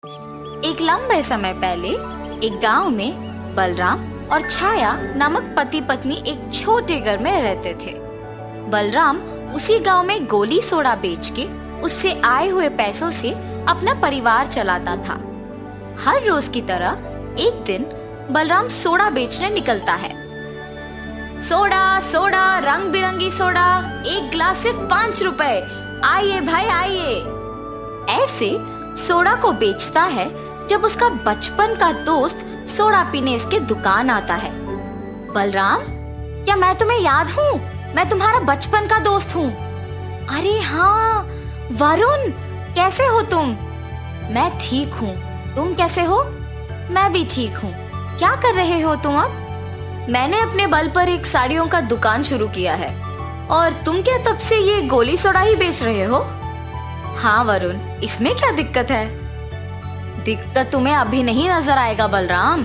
एक लंबे समय पहले एक गांव में बलराम और छाया नामक पति पत्नी एक छोटे घर में रहते थे। बलराम उसी गांव में गोली सोडा बेच के उससे आए हुए पैसों से अपना परिवार चलाता था। हर रोज की तरह एक दिन बलराम सोडा बेचने निकलता है। सोडा सोडा रंग बिरंगी सोडा, एक गिलास सिर्फ 5 रुपए, आइए भाई आइए। ऐसे सोडा को बेचता है जब उसका बचपन का दोस्त सोडा पीने इसके दुकान आता है। बलराम, क्या मैं तुम्हें याद हूँ? मैं तुम्हारा बचपन का दोस्त हूँ। अरे हाँ वरुण, कैसे हो तुम? मैं ठीक हूँ, तुम कैसे हो? मैं भी ठीक हूँ। क्या कर रहे हो तुम अब? मैंने अपने बल पर एक साड़ियों का दुकान शुरू किया है। और तुम क्या तब से ये गोली सोडा ही बेच रहे हो? हाँ वरुण, इसमें क्या दिक्कत है? दिक्कत तुम्हें अभी नहीं नजर आएगा बलराम।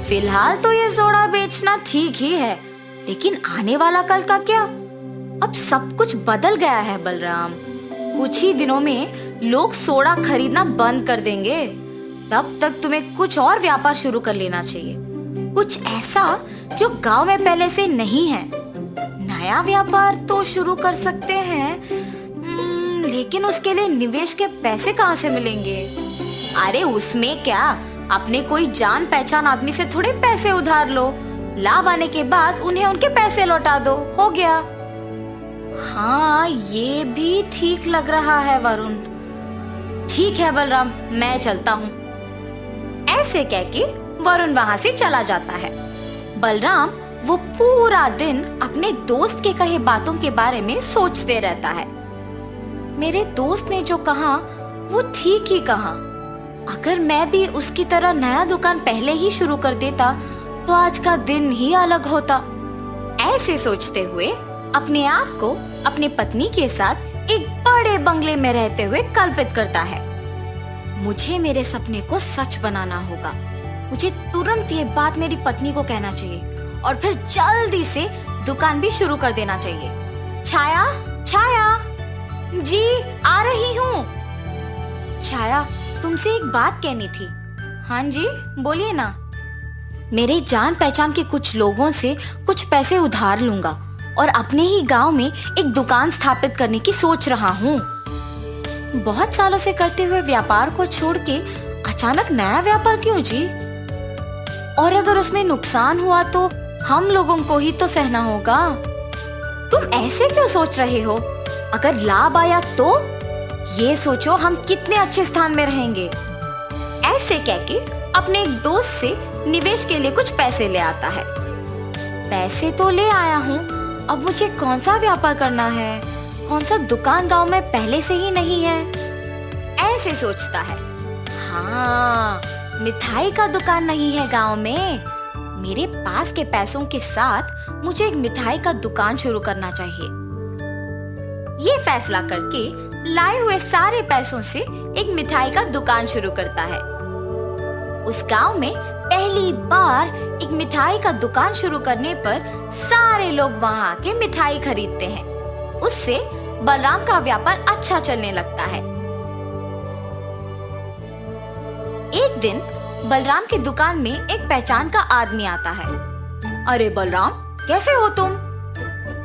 फिलहाल तो ये सोडा बेचना ठीक ही है, लेकिन आने वाला कल का क्या? अब सब कुछ बदल गया है बलराम। कुछ ही दिनों में लोग सोडा खरीदना बंद कर देंगे। तब तक तुम्हें कुछ और व्यापार शुरू कर लेना चाहिए, कुछ ऐसा जो गांव में पहले से नहीं है। नया व्यापार तो शुरू कर सकते हैं, लेकिन उसके लिए निवेश के पैसे कहाँ से मिलेंगे? अरे उसमें क्या, अपने कोई जान पहचान आदमी से थोड़े पैसे उधार लो, लाभ आने के बाद उन्हें उनके पैसे लौटा दो, हो गया। हाँ ये भी ठीक लग रहा है वरुण। ठीक है बलराम, मैं चलता हूँ। ऐसे कह के वरुण वहाँ से चला जाता है। बलराम वो पूरा दिन अपने दोस्त के कहे बातों के बारे में सोचते रहता है। मेरे दोस्त ने जो कहा वो ठीक ही कहा। अगर मैं भी उसकी तरह नया दुकान पहले ही शुरू कर देता तो आज का दिन ही अलग होता। ऐसे सोचते हुए अपने आप को अपनी पत्नी के साथ एक बड़े बंगले में रहते हुए कल्पित करता है। मुझे मेरे सपने को सच बनाना होगा। मुझे तुरंत ये बात मेरी पत्नी को कहना चाहिए और फिर जल्दी से दुकान भी शुरू कर देना चाहिए। छाया, छाया जी, आ रही हूँ। छाया, तुमसे एक बात कहनी थी। हाँ जी, बोलिए ना। मेरे जान पहचान के कुछ लोगों से कुछ पैसे उधार लूंगा और अपने ही गांव में एक दुकान स्थापित करने की सोच रहा हूँ। बहुत सालों से करते हुए व्यापार को छोड़ के अचानक नया व्यापार क्यों जी? और अगर उसमें नुकसान हुआ तो हम लोगों को ही तो सहना होगा। तुम ऐसे क्यों सोच रहे हो? अगर लाभ आया तो ये सोचो हम कितने अच्छे स्थान में रहेंगे। ऐसे कह के अपने एक दोस्त से निवेश के लिए कुछ पैसे ले आता है। पैसे तो ले आया हूँ, अब मुझे कौन सा व्यापार करना है? कौन सा दुकान गांव में पहले से ही नहीं है? ऐसे सोचता है। हाँ, मिठाई का दुकान नहीं है गांव में। मेरे पास के पैसों के साथ मुझे एक मिठाई का दुकान शुरू करना चाहिए। ये फैसला करके लाए हुए सारे पैसों से एक मिठाई का दुकान शुरू करता है। उस गांव में पहली बार एक मिठाई का दुकान शुरू करने पर सारे लोग वहां आके मिठाई खरीदते हैं। उससे बलराम का व्यापार अच्छा चलने लगता है। एक दिन बलराम की दुकान में एक पहचान का आदमी आता है। अरे बलराम, कैसे हो तुम?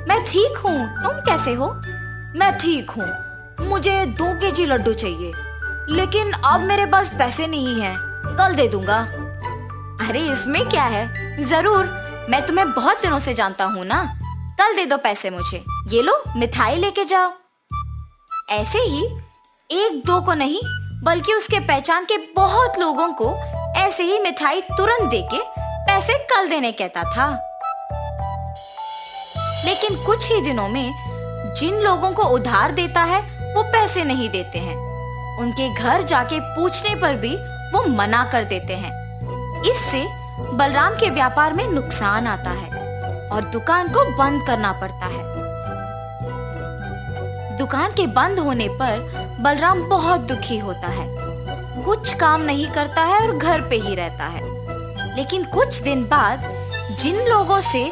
मैं ठीक हूँ, तुम कैसे हो? मैं ठीक हूँ। मुझे 2 केजी लड्डू चाहिए, लेकिन अब मेरे पास पैसे नहीं हैं। कल दे दूंगा। अरे इसमें क्या है, जरूर, मैं तुम्हें बहुत दिनों से जानता हूँ ना। कल दे दो पैसे मुझे। ये लो, मिठाई लेके जाओ। ऐसे ही 1-2 को नहीं बल्कि उसके पहचान के बहुत लोगों को ऐसे ही मिठाई तुरंत देके पैसे कल देने कहता था। लेकिन कुछ ही दिनों में जिन लोगों को उधार देता है वो पैसे नहीं देते हैं। उनके घर जाके पूछने पर भी वो मना कर देते हैं। इससे बलराम के व्यापार में नुकसान आता है और दुकान को बंद करना पड़ता है। दुकान के बंद होने पर बलराम बहुत दुखी होता है। कुछ काम नहीं करता है और घर पे ही रहता है। लेकिन कुछ दिन बाद जिन लोगों से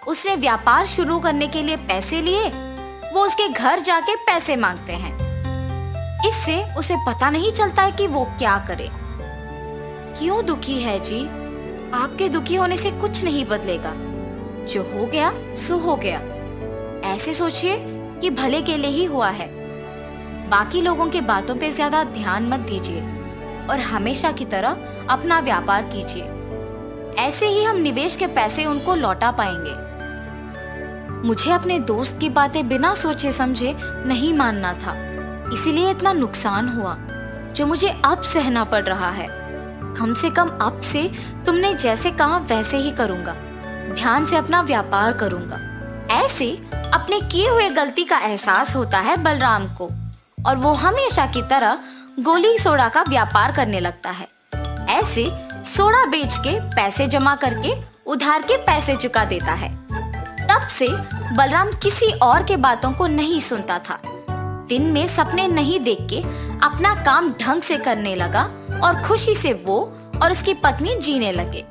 उसने व्यापार शुरू करने के लिए पैसे लिए, वो उसके घर जाके पैसे मांगते हैं। इससे उसे पता नहीं चलता है कि वो क्या करे। क्यों दुखी है जी? आपके दुखी होने से कुछ नहीं बदलेगा। जो हो गया सो हो गया। ऐसे सोचिए कि भले के लिए ही हुआ है। बाकी लोगों के बातों पे ज्यादा ध्यान मत दीजिए और हमेशा की तरह अपना व्यापार कीजिए। ऐसे ही हम निवेश के पैसे उनको लौटा पाएंगे। मुझे अपने दोस्त की बातें बिना सोचे समझे नहीं मानना था, इसीलिए इतना नुकसान हुआ जो मुझे अब सहना पड़ रहा है। कम से कम अब से तुमने जैसे कहा वैसे ही करूंगा। ध्यान से अपना व्यापार करूंगा। ऐसे अपने किए हुए गलती का एहसास होता है बलराम को और वो हमेशा की तरह गोली सोडा का व्यापार करने लगता है। ऐसे सोडा बेच के पैसे जमा करके उधार के पैसे चुका देता है। तब से बलराम किसी और के बातों को नहीं सुनता था। दिन में सपने नहीं देख के अपना काम ढंग से करने लगा और खुशी से वो और उसकी पत्नी जीने लगे।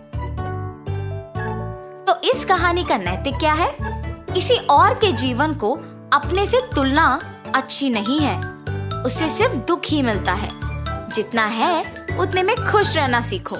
तो इस कहानी का नैतिक क्या है? किसी और के जीवन को अपने से तुलना अच्छी नहीं है। उससे सिर्फ दुख ही मिलता है। जितना है उतने में खुश रहना सीखो।